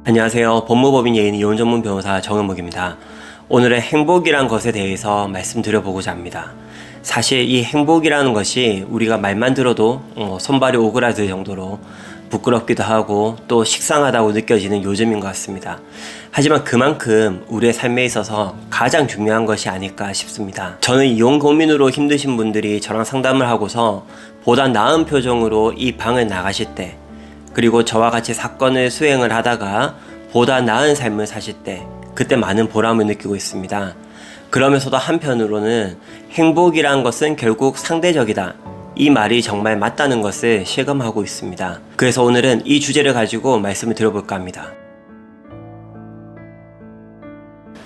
안녕하세요. 법무법인 예인 이혼 전문 변호사 정은목입니다. 오늘은 행복이란 것에 대해서 말씀드려보고자 합니다. 사실 이 행복이라는 것이 우리가 말만 들어도 손발이 오그라들 정도로 부끄럽기도 하고 또 식상하다고 느껴지는 요즘인 것 같습니다. 하지만 그만큼 우리의 삶에 있어서 가장 중요한 것이 아닐까 싶습니다. 저는 이혼 고민으로 힘드신 분들이 저랑 상담을 하고서 보다 나은 표정으로 이 방을 나가실 때, 그리고 저와 같이 사건을 수행을 하다가 보다 나은 삶을 사실 때 그때 많은 보람을 느끼고 있습니다. 그러면서도 한편으로는 행복이란 것은 결국 상대적이다, 이 말이 정말 맞다는 것을 실감하고 있습니다. 그래서 오늘은 이 주제를 가지고 말씀을 드려볼까 합니다.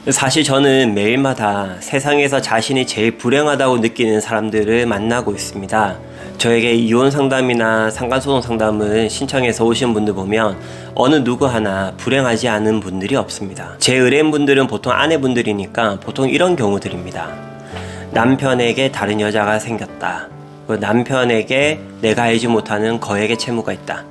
사실 저는 매일마다 세상에서 자신이 제일 불행하다고 느끼는 사람들을 만나고 있습니다. 저에게 이혼 상담이나 상간소송 상담을 신청해서 오신 분들 보면 어느 누구 하나 불행하지 않은 분들이 없습니다. 제 의뢰인분들은 보통 아내분들이니까 보통 이런 경우들입니다. 남편에게 다른 여자가 생겼다. 남편에게 내가 알지 못하는 거액의 채무가 있다.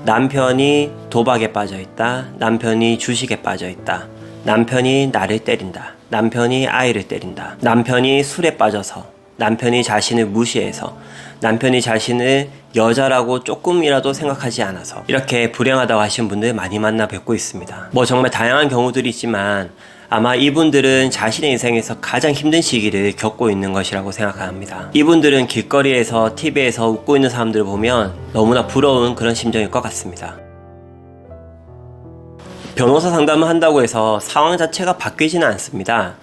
남편이 도박에 빠져있다. 남편이 주식에 빠져있다. 남편이 나를 때린다. 남편이 아이를 때린다. 남편이 술에 빠져서, 남편이 자신을 무시해서, 남편이 자신을 여자라고 조금이라도 생각하지 않아서 이렇게 불행하다고 하신 분들 많이 만나 뵙고 있습니다. 정말 다양한 경우들이 있지만 아마 이분들은 자신의 인생에서 가장 힘든 시기를 겪고 있는 것이라고 생각합니다. 이분들은 길거리에서 TV에서 웃고 있는 사람들을 보면 너무나 부러운 그런 심정일 것 같습니다. 변호사 상담을 한다고 해서 상황 자체가 바뀌지는 않습니다.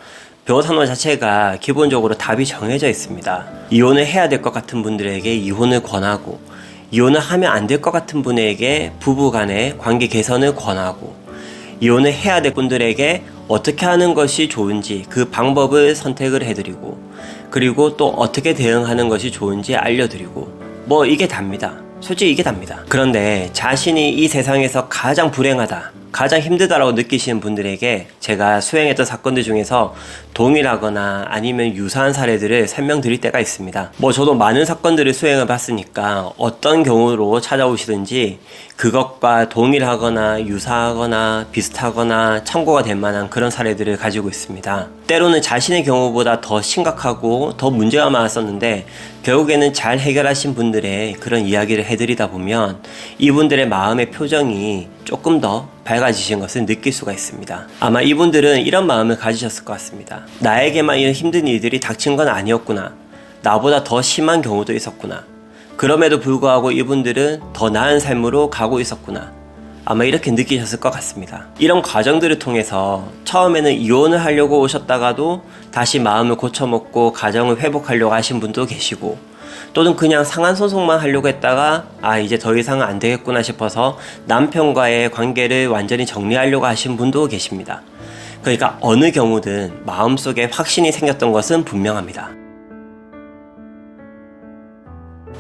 변호사 상담 자체가 기본적으로 답이 정해져 있습니다. 이혼을 해야 될 것 같은 분들에게 이혼을 권하고, 이혼을 하면 안 될 것 같은 분에게 부부 간의 관계 개선을 권하고, 이혼을 해야 될 분들에게 어떻게 하는 것이 좋은지 그 방법을 선택을 해드리고, 그리고 또 어떻게 대응하는 것이 좋은지 알려드리고, 이게 답니다. 솔직히 이게 답니다. 그런데 자신이 이 세상에서 가장 불행하다, 가장 힘들다라고 느끼시는 분들에게 제가 수행했던 사건들 중에서 동일하거나 아니면 유사한 사례들을 설명드릴 때가 있습니다. 저도 많은 사건들을 수행을 봤으니까 어떤 경우로 찾아오시든지 그것과 동일하거나 유사하거나 비슷하거나 참고가 될 만한 그런 사례들을 가지고 있습니다. 때로는 자신의 경우보다 더 심각하고 더 문제가 많았었는데 결국에는 잘 해결하신 분들의 그런 이야기를 해드리다 보면 이분들의 마음의 표정이 조금 더 밝아지신 것을 느낄 수가 있습니다. 아마 이분들은 이런 마음을 가지셨을 것 같습니다. 나에게만 이런 힘든 일들이 닥친 건 아니었구나. 나보다 더 심한 경우도 있었구나. 그럼에도 불구하고 이분들은 더 나은 삶으로 가고 있었구나. 아마 이렇게 느끼셨을 것 같습니다. 이런 과정들을 통해서 처음에는 이혼을 하려고 오셨다가도 다시 마음을 고쳐먹고 가정을 회복하려고 하신 분도 계시고, 또는 그냥 상한소송만 하려고 했다가 이제 더 이상은 안 되겠구나 싶어서 남편과의 관계를 완전히 정리하려고 하신 분도 계십니다. 그러니까 어느 경우든 마음속에 확신이 생겼던 것은 분명합니다.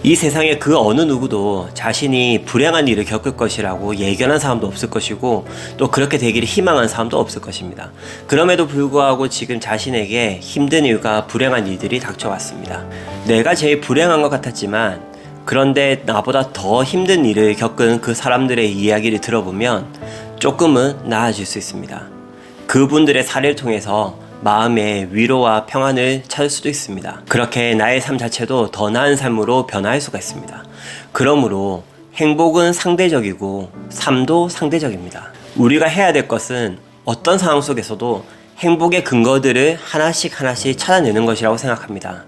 이 세상에 그 어느 누구도 자신이 불행한 일을 겪을 것이라고 예견한 사람도 없을 것이고, 또 그렇게 되기를 희망한 사람도 없을 것입니다. 그럼에도 불구하고 지금 자신에게 힘든 일과 불행한 일들이 닥쳐왔습니다. 내가 제일 불행한 것 같았지만, 그런데 나보다 더 힘든 일을 겪은 그 사람들의 이야기를 들어보면 조금은 나아질 수 있습니다. 그분들의 사례를 통해서 마음의 위로와 평안을 찾을 수도 있습니다. 그렇게 나의 삶 자체도 더 나은 삶으로 변화할 수가 있습니다. 그러므로 행복은 상대적이고 삶도 상대적입니다. 우리가 해야 될 것은 어떤 상황 속에서도 행복의 근거들을 하나씩 찾아내는 것이라고 생각합니다.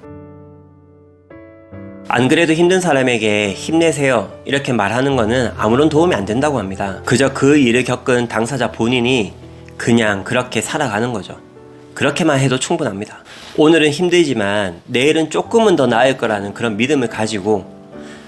안 그래도 힘든 사람에게 힘내세요 이렇게 말하는 것은 아무런 도움이 안 된다고 합니다. 그저 그 일을 겪은 당사자 본인이 그냥 그렇게 살아가는 거죠. 그렇게만 해도 충분합니다. 오늘은 힘들지만 내일은 조금은 더 나을 거라는 그런 믿음을 가지고,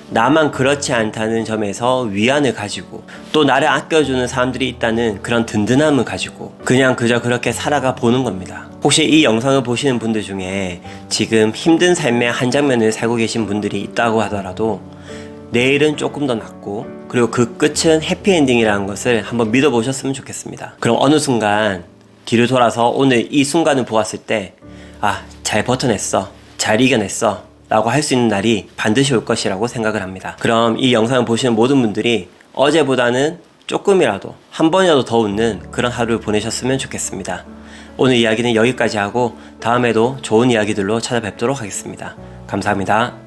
나만 그렇지 않다는 점에서 위안을 가지고, 또 나를 아껴주는 사람들이 있다는 그런 든든함을 가지고 그냥 그저 그렇게 살아가 보는 겁니다. 혹시 이 영상을 보시는 분들 중에 지금 힘든 삶의 한 장면을 살고 계신 분들이 있다고 하더라도 내일은 조금 더 낫고, 그리고 그 끝은 해피엔딩이라는 것을 한번 믿어보셨으면 좋겠습니다. 그럼 어느 순간 뒤를 돌아서 오늘 이 순간을 보았을 때 잘 버텨냈어, 잘 이겨냈어 라고 할 수 있는 날이 반드시 올 것이라고 생각을 합니다. 그럼 이 영상을 보시는 모든 분들이 어제보다는 조금이라도 한 번이라도 더 웃는 그런 하루를 보내셨으면 좋겠습니다. 오늘 이야기는 여기까지 하고 다음에도 좋은 이야기들로 찾아뵙도록 하겠습니다. 감사합니다.